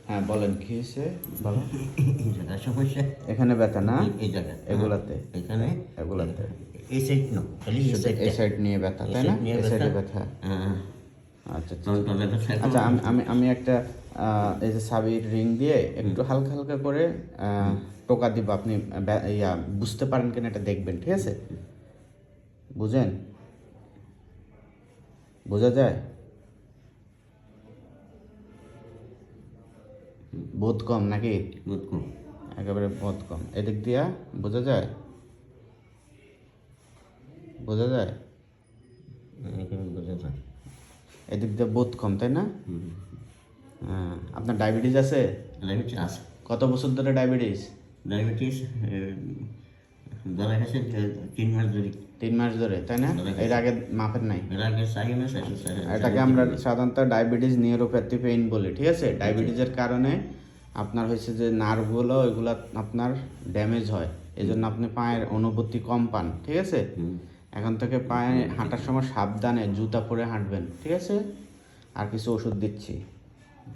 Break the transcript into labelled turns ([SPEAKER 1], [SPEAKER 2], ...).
[SPEAKER 1] হ্যাঁ বলেন কি হয়েছে বলো।
[SPEAKER 2] জায়গা সমস্যা।
[SPEAKER 1] এখানে ব্যথা না?
[SPEAKER 2] এই জায়গা
[SPEAKER 1] এগুলাতে
[SPEAKER 2] এখানে
[SPEAKER 1] এগুলাতে
[SPEAKER 2] এই সাইড না, খালি এই
[SPEAKER 1] শুধু
[SPEAKER 2] সাইড
[SPEAKER 1] এই সাইড নিয়ে ব্যথা তাই না? এই সাইডে ব্যথা। আচ্ছা আচ্ছা আচ্ছা আমি আমি আমি একটা এই যে সাবির রিং দিয়ে একটু হালকা হালকা করে টোকা দিব, আপনি ইয়া বুঝতে পারেন কিনা এটা দেখবেন, ঠিক আছে? বুঝেন? বোঝা যায়? বোধ কম নাকি? একেবারে বোধ কম। এদিক দিয়া বোঝা যায়? বোঝা যায়? এদিক দিয়ে বোধ কম তাই না? হ্যাঁ। আপনার ডায়াবেটিস আছে?
[SPEAKER 2] আছে।
[SPEAKER 1] কত বছর ধরে ডায়াবেটিস?
[SPEAKER 2] ডায়াবেটিস ধরা গেছে 3 মাস ধরে।
[SPEAKER 1] 3 মাস ধরে তাই না? এর আগে মাপের নাই?
[SPEAKER 2] এর আগে 4 মাস
[SPEAKER 1] এটাকে আমরা সাধারণত ডায়াবেটিস নিউরোপ্যাথি পেইন বলি, ঠিক আছে? ডায়াবেটিসের কারণে আপনার হয়েছে যে নার্ভগুলো ওইগুলো আপনার ড্যামেজ হয়, এই জন্য আপনি পায়ের অনুভূতি কম পান, ঠিক আছে? এখন থেকে পায়ে হাঁটার সময় সাবধানে জুতা পরে হাঁটবেন, ঠিক আছে? আর কিছু ওষুধ দিচ্ছি।